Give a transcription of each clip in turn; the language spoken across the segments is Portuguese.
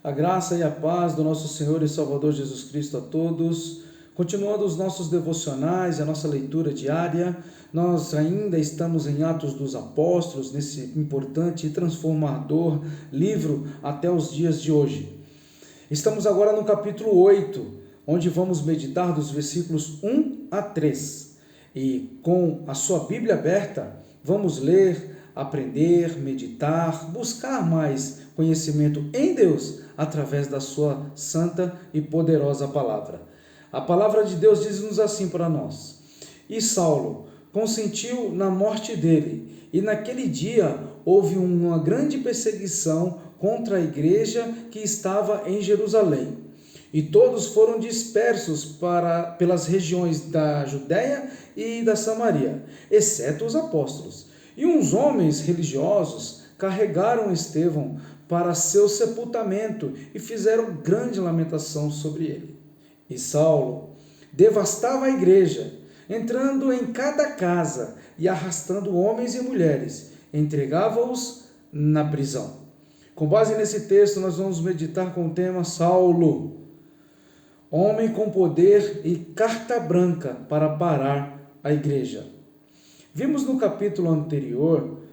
A graça e a paz do nosso Senhor e Salvador Jesus Cristo a todos. Continuando os nossos devocionais, a nossa leitura diária, nós ainda estamos em Atos dos Apóstolos, nesse importante e transformador livro até os dias de hoje. Estamos agora no capítulo 8, onde vamos meditar dos versículos 1 a 3. E com a sua Bíblia aberta, vamos ler, aprender, meditar, buscar mais conhecimento em Deus através da sua santa e poderosa palavra. A palavra de Deus diz-nos assim para nós: E Saulo consentiu na morte dele, e naquele dia houve uma grande perseguição contra a igreja que estava em Jerusalém. E todos foram dispersos pelas regiões da Judéia e da Samaria, exceto os apóstolos. E uns homens religiosos carregaram Estevão para seu sepultamento e fizeram grande lamentação sobre ele. E Saulo devastava a igreja, entrando em cada casa e arrastando homens e mulheres, entregava-os na prisão. Com base nesse texto, nós vamos meditar com o tema Saulo, homem com poder e carta branca para parar a igreja. Vimos no capítulo anterior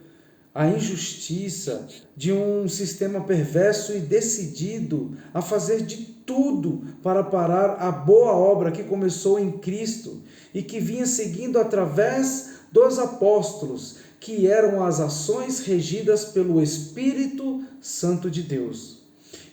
a injustiça de um sistema perverso e decidido a fazer de tudo para parar a boa obra que começou em Cristo e que vinha seguindo através dos apóstolos, que eram as ações regidas pelo Espírito Santo de Deus.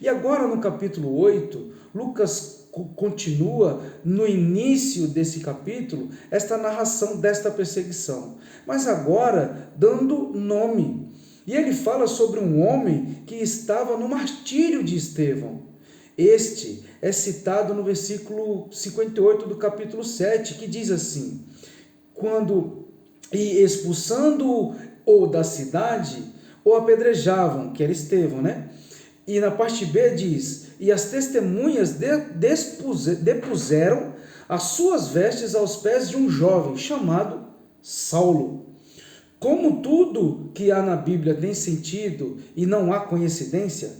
E agora no capítulo 8, Lucas continua no início desse capítulo esta narração desta perseguição, mas agora dando nome. E ele fala sobre um homem que estava no martírio de Estevão. Este é citado no versículo 58 do capítulo 7, que diz assim: E expulsando-o da cidade, o apedrejavam, que era Estevão, né? E na parte B diz: E as testemunhas depuseram as suas vestes aos pés de um jovem chamado Saulo. Como tudo que há na Bíblia tem sentido e não há coincidência,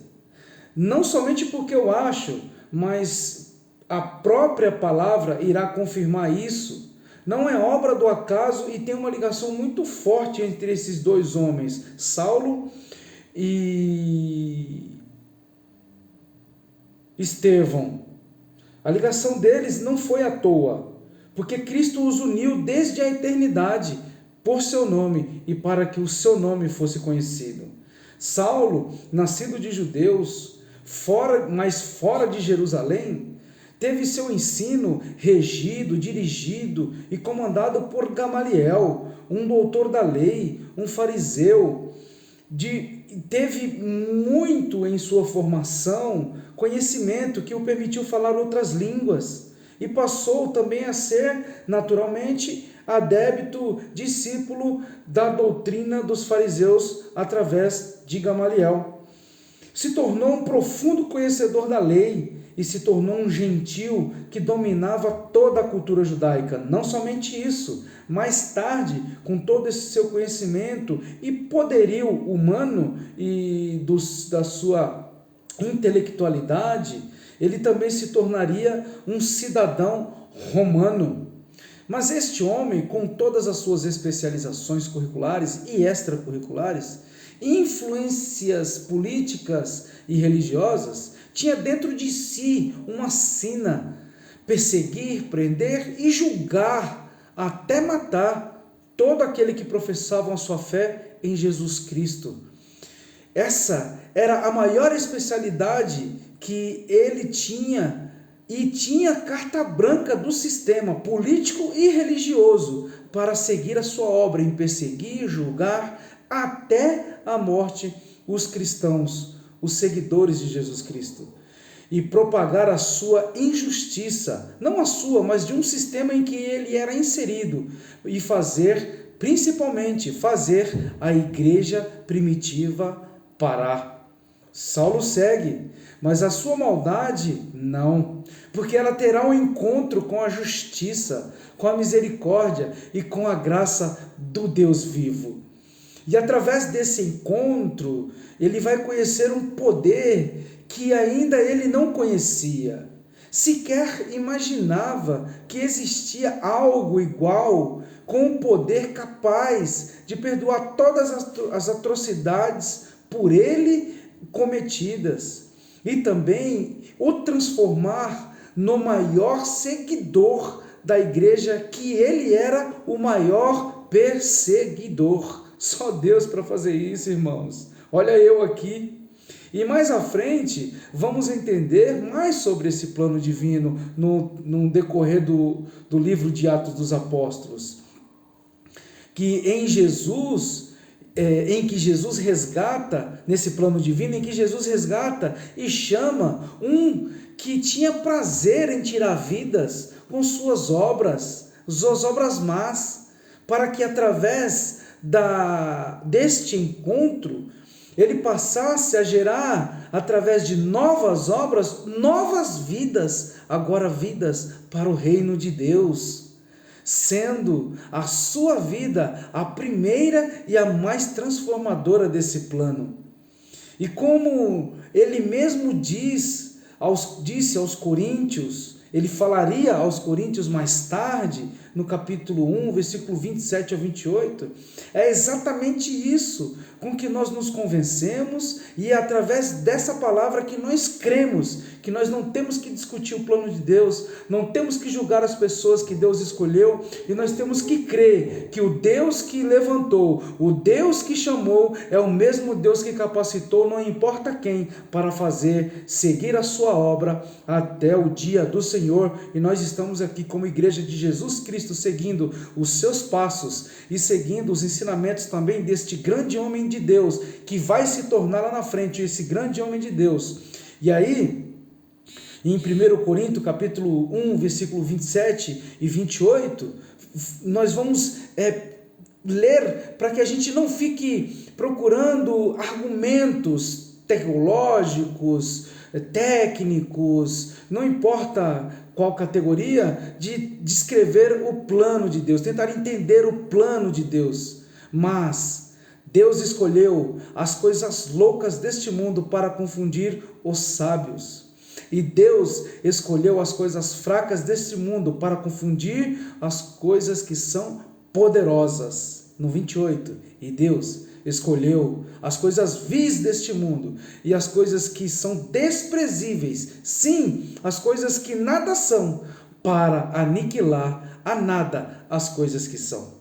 não somente porque eu acho, mas a própria palavra irá confirmar isso. Não é obra do acaso e tem uma ligação muito forte entre esses dois homens, Saulo e Estevão. A ligação deles não foi à toa, porque Cristo os uniu desde a eternidade por seu nome e para que o seu nome fosse conhecido. Saulo, nascido de judeus, mas fora de Jerusalém, teve seu ensino regido, dirigido e comandado por Gamaliel, um doutor da lei, um fariseu. Teve muito em sua formação conhecimento que o permitiu falar outras línguas e passou também a ser, naturalmente, adepto, discípulo da doutrina dos fariseus através de Gamaliel. Se tornou um profundo conhecedor da lei e se tornou um gentil que dominava toda a cultura judaica. Não somente isso, mais tarde, com todo esse seu conhecimento e poderio humano e da sua intelectualidade, ele também se tornaria um cidadão romano. Mas este homem, com todas as suas especializações curriculares e extracurriculares, influências políticas e religiosas, tinha dentro de si uma sina: perseguir, prender e julgar, até matar todo aquele que professava a sua fé em Jesus Cristo. Essa era a maior especialidade que ele tinha, e tinha carta branca do sistema político e religioso para seguir a sua obra em perseguir, julgar até a morte os cristãos, os seguidores de Jesus Cristo, e propagar a sua injustiça, não a sua, mas de um sistema em que ele era inserido, e principalmente fazer a igreja primitiva parar. Saulo segue, mas a sua maldade não, porque ela terá um encontro com a justiça, com a misericórdia e com a graça do Deus vivo. E através desse encontro, ele vai conhecer um poder que ainda ele não conhecia. Sequer imaginava que existia algo igual, com um poder capaz de perdoar todas as atrocidades por ele cometidas e também o transformar no maior seguidor da igreja, que ele era o maior perseguidor. Só Deus para fazer isso, irmãos. Olha eu aqui. E mais à frente, vamos entender mais sobre esse plano divino no decorrer do livro de Atos dos Apóstolos. Que em Jesus, em que Jesus resgata, nesse plano divino, em que Jesus resgata e chama um que tinha prazer em tirar vidas com suas obras, suas obras más, para que através deste encontro, ele passasse a gerar, através de novas obras, novas vidas, agora vidas para o reino de Deus, sendo a sua vida a primeira e a mais transformadora desse plano. E como ele mesmo disse aos coríntios, ele falaria aos coríntios mais tarde, no capítulo 1, versículo 27 a 28, é exatamente isso com que nós nos convencemos, e é através dessa palavra que nós cremos, que nós não temos que discutir o plano de Deus, não temos que julgar as pessoas que Deus escolheu, e nós temos que crer que o Deus que levantou, o Deus que chamou, é o mesmo Deus que capacitou, não importa quem, para seguir a sua obra até o dia do Senhor. E nós estamos aqui como igreja de Jesus Cristo, seguindo os seus passos e seguindo os ensinamentos também deste grande homem de Deus, que vai se tornar lá na frente esse grande homem de Deus. E aí, em 1 Coríntios capítulo 1, versículo 27 e 28, nós vamos ler para que a gente não fique procurando argumentos teológicos, técnicos, não importa qual categoria, de descrever o plano de Deus, tentar entender o plano de Deus. Mas Deus escolheu as coisas loucas deste mundo para confundir os sábios. E Deus escolheu as coisas fracas deste mundo para confundir as coisas que são poderosas. No 28, e Deus escolheu as coisas vis deste mundo e as coisas que são desprezíveis, sim, as coisas que nada são, para aniquilar a nada as coisas que são.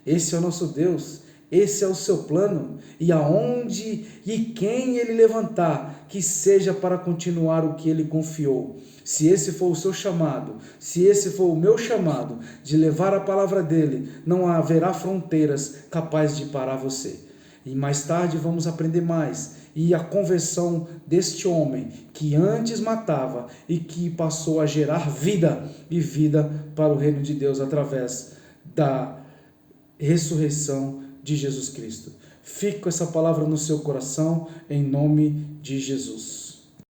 Esse é o nosso Deus, esse é o seu plano, e aonde e quem ele levantar, que seja para continuar o que ele confiou. Se esse for o seu chamado, se esse for o meu chamado, de levar a palavra dele, não haverá fronteiras capazes de parar você. E mais tarde vamos aprender mais, e a conversão deste homem, que antes matava e que passou a gerar vida, e vida para o reino de Deus, através da ressurreição de Jesus Cristo. Fique com essa palavra no seu coração, em nome de Jesus.